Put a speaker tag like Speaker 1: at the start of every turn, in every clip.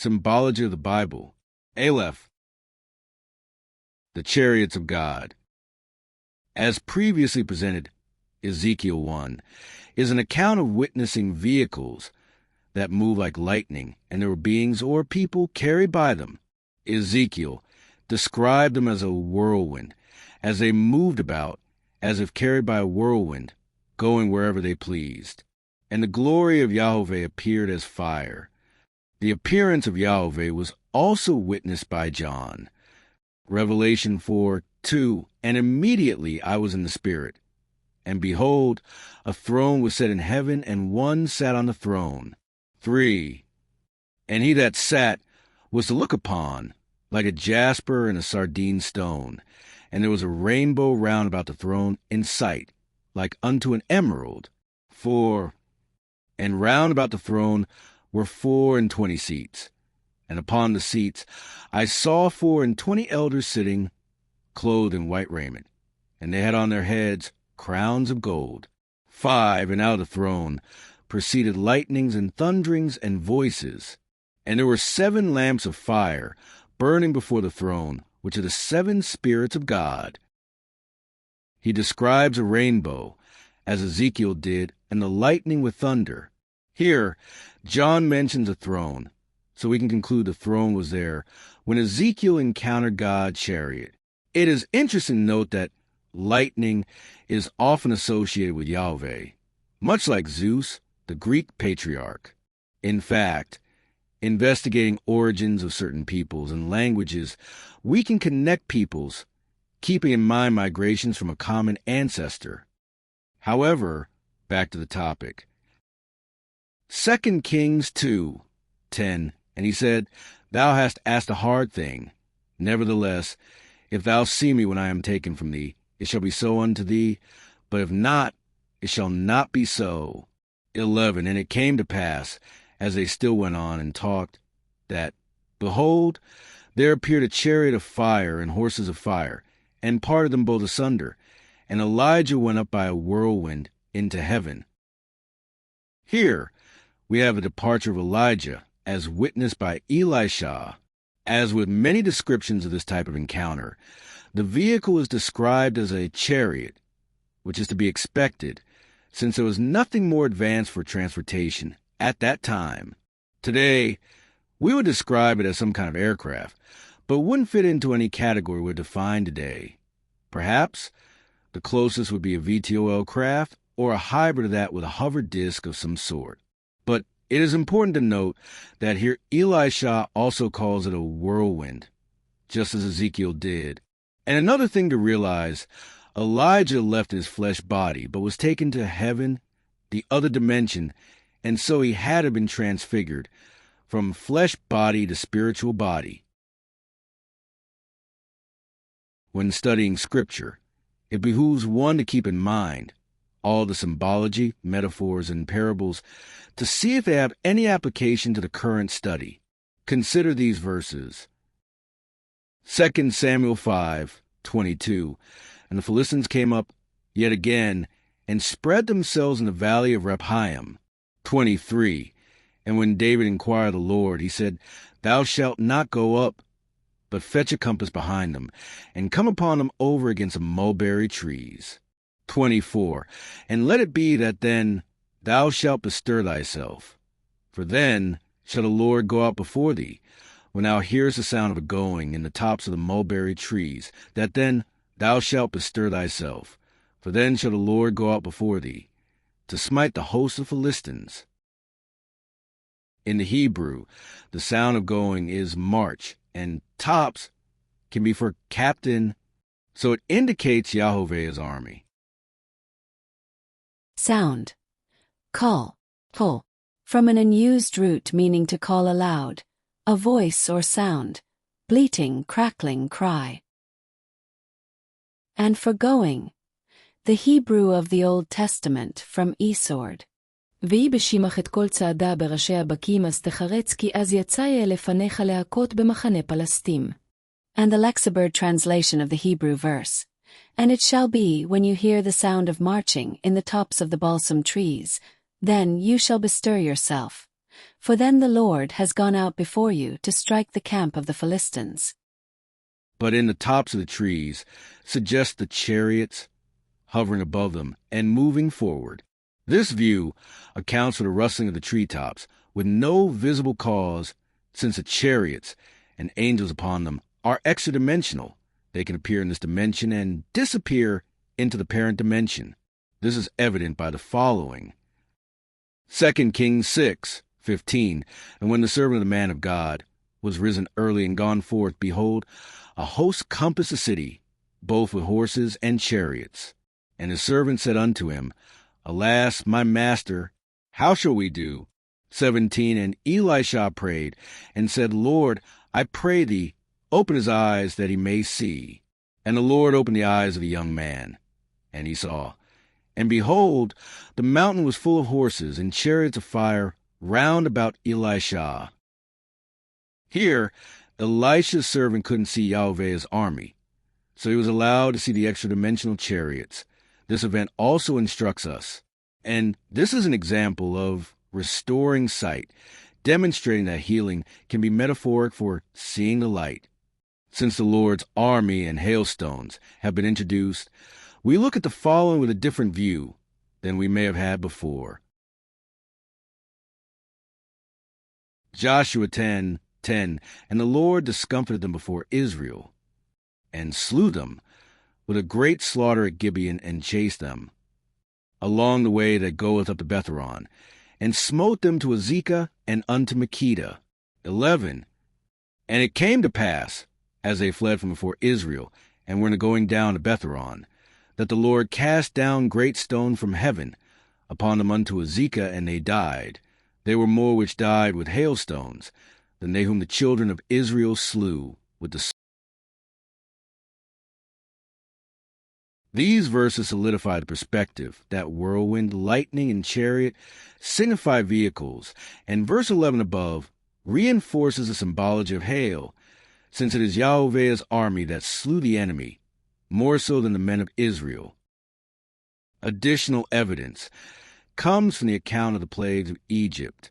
Speaker 1: Symbology of the Bible. Aleph. The Chariots of God. As previously presented, Ezekiel 1 is an account of witnessing vehicles that move like lightning, and there were beings or people carried by them. Ezekiel described them as a whirlwind, as they moved about as if carried by a whirlwind, going wherever they pleased. And the glory of Yahweh appeared as fire. The appearance of Yahweh was also witnessed by John. Revelation 4:2, and immediately I was in the Spirit. And behold, a throne was set in heaven, and one sat on the throne. 3. And he that sat was to look upon, like a jasper and a sardine stone. And there was a rainbow round about the throne in sight, like unto an emerald. 4. And round about the throne were 24 seats. And upon the seats I saw 24 elders sitting, clothed in white raiment, and they had on their heads crowns of gold. 5. And out of the throne proceeded lightnings and thunderings and voices. And there were 7 lamps of fire burning before the throne, which are the 7 spirits of God. He describes a rainbow, as Ezekiel did, and the lightning with thunder. Here, John mentions a throne, so we can conclude the throne was there when Ezekiel encountered God's chariot. It is interesting to note that lightning is often associated with Yahweh, much like Zeus, the Greek patriarch. In fact, investigating origins of certain peoples and languages, we can connect peoples, keeping in mind migrations from a common ancestor. However, back to the topic. 2 Kings 2:10, and he said, Thou hast asked a hard thing. Nevertheless, if thou see me when I am taken from thee, it shall be so unto thee, but if not, it shall not be so. 11, and it came to pass, as they still went on and talked, that, behold, there appeared a chariot of fire and horses of fire, and parted them both asunder, and Elijah went up by a whirlwind into heaven. Here we have a departure of Elijah, as witnessed by Elisha. As with many descriptions of this type of encounter, the vehicle is described as a chariot, which is to be expected, since there was nothing more advanced for transportation at that time. Today, we would describe it as some kind of aircraft, but wouldn't fit into any category we're defined today. Perhaps the closest would be a VTOL craft or a hybrid of that with a hover disk of some sort. But it is important to note that here Elisha also calls it a whirlwind, just as Ezekiel did. And another thing to realize, Elijah left his flesh body, but was taken to heaven, the other dimension, and so he had to have been transfigured from flesh body to spiritual body. When studying Scripture, it behooves one to keep in mind all the symbology, metaphors, and parables to see if they have any application to the current study. Consider these verses. 2 Samuel 5:22, and the Philistines came up yet again and spread themselves in the valley of Rephaim. 23, and when David inquired of the Lord, he said, Thou shalt not go up, but fetch a compass behind them, and come upon them over against the mulberry trees. 24, and let it be that then thou shalt bestir thyself, for then shall the Lord go out before thee, when thou hearest the sound of a going in the tops of the mulberry trees, that then thou shalt bestir thyself, for then shall the Lord go out before thee, to smite the host of Philistines. In the Hebrew, the sound of going is march, and tops can be for captain, so it indicates Yahweh's army.
Speaker 2: Sound. Call. Pull. From an unused root meaning to call aloud, a voice or sound, bleating, crackling cry. And for going, the Hebrew of the Old Testament from Esord. והיא בשימך את כל צעדה בראשי הבקים אז תחרץ כי אז יצא יהיה לפניך להכות במחנה פלסטים. And the Lexibird translation of the Hebrew verse. And it shall be, when you hear the sound of marching in the tops of the balsam trees, then you shall bestir yourself. For then the Lord has gone out before you to strike the camp of the Philistines.
Speaker 1: But in the tops of the trees suggest the chariots hovering above them and moving forward. This view accounts for the rustling of the treetops with no visible cause, since the chariots and angels upon them are extra-dimensional. They can appear in this dimension and disappear into the parent dimension. This is evident by the following. 2 Kings 6:15. And when the servant of the man of God was risen early and gone forth, behold, a host compassed the city, both with horses and chariots. And his servant said unto him, Alas, my master, how shall we do? 17. And Elisha prayed, and said, Lord, I pray thee, open his eyes that he may see. And the Lord opened the eyes of the young man, and he saw. And behold, the mountain was full of horses and chariots of fire round about Elisha. Here, Elisha's servant couldn't see Yahweh's army, so he was allowed to see the extra-dimensional chariots. This event also instructs us, and this is an example of restoring sight, demonstrating that healing can be metaphoric for seeing the light. Since the Lord's army and hailstones have been introduced, we look at the following with a different view than we may have had before. Joshua 10:10. And the Lord discomfited them before Israel, and slew them with a great slaughter at Gibeon, and chased them along the way that goeth up to Betharon, and smote them to Azekah and unto Makkedah. 11. And it came to pass, as they fled from before Israel, and were going down to Betharon, that the Lord cast down great stone from heaven upon them unto Azekah, and they died. There were more which died with hailstones than they whom the children of Israel slew with the sword. These verses solidify the perspective that whirlwind, lightning, and chariot signify vehicles, and verse 11 above reinforces the symbology of hail, since it is Yahweh's army that slew the enemy, more so than the men of Israel. Additional evidence comes from the account of the plagues of Egypt.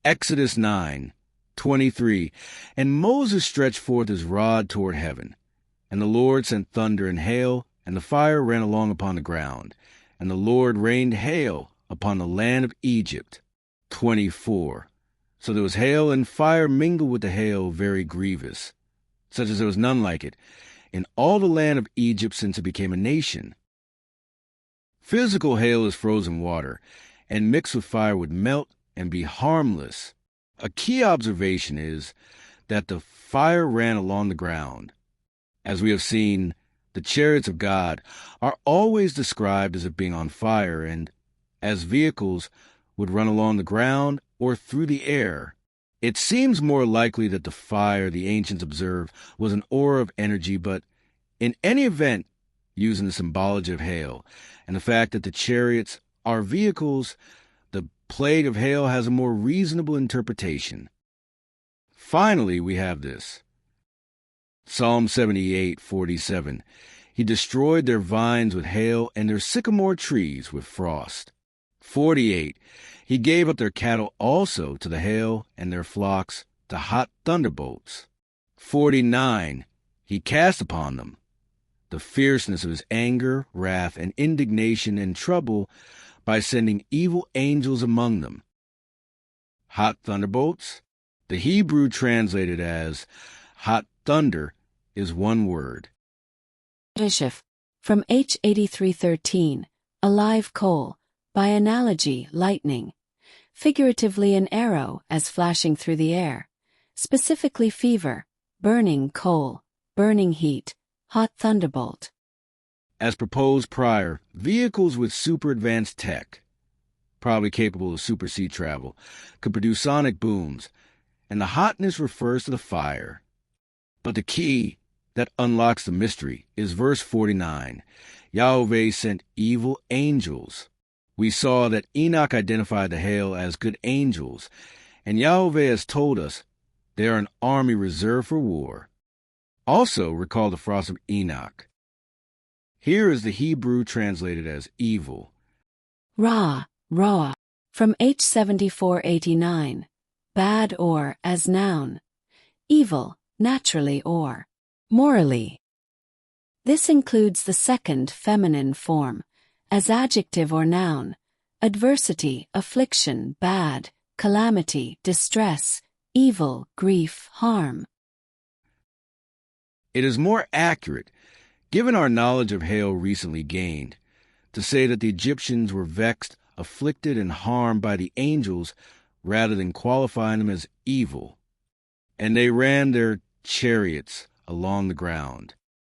Speaker 1: Exodus 9:23. And Moses stretched forth his rod toward heaven, and the Lord sent thunder and hail, and the fire ran along upon the ground, and the Lord rained hail upon the land of Egypt. 24. So there was hail and fire mingled with the hail very grievous, such as there was none like it in all the land of Egypt since it became a nation. Physical hail is frozen water, and mixed with fire would melt and be harmless. A key observation is that the fire ran along the ground. As we have seen, the chariots of God are always described as being on fire and as vehicles would run along the ground or through the air. It seems more likely that the fire the ancients observed was an aura of energy, but in any event, using the symbology of hail and the fact that the chariots are vehicles, the plague of hail has a more reasonable interpretation. Finally, we have this. Psalm 78:47. He destroyed their vines with hail and their sycamore trees with frost. 48. He gave up their cattle also to the hail and their flocks to hot thunderbolts. 49. He cast upon them the fierceness of his anger, wrath, and indignation and trouble by sending evil angels among them. Hot thunderbolts, the Hebrew translated as hot thunder, is one word.
Speaker 2: Reshef, from H8313, a live coal, by analogy, lightning, figuratively an arrow as flashing through the air, specifically fever, burning coal, burning heat, hot thunderbolt.
Speaker 1: As proposed prior, vehicles with super advanced tech, probably capable of supersea travel, could produce sonic booms, and the hotness refers to the fire. But the key that unlocks the mystery is verse 49. Yahweh sent evil angels. We saw that Enoch identified the hail as good angels, and Yahweh has told us they are an army reserved for war. Also, recall the frost of Enoch. Here is the Hebrew translated as evil.
Speaker 2: Ra, From H7489, bad or as noun, evil, naturally or morally. This includes the second feminine form, as adjective or noun, adversity, affliction, bad, calamity, distress, evil, grief, harm.
Speaker 1: It is more accurate, given our knowledge of hail recently gained, to say that the Egyptians were vexed, afflicted, and harmed by the angels rather than qualifying them as evil. And they ran their chariots along the ground.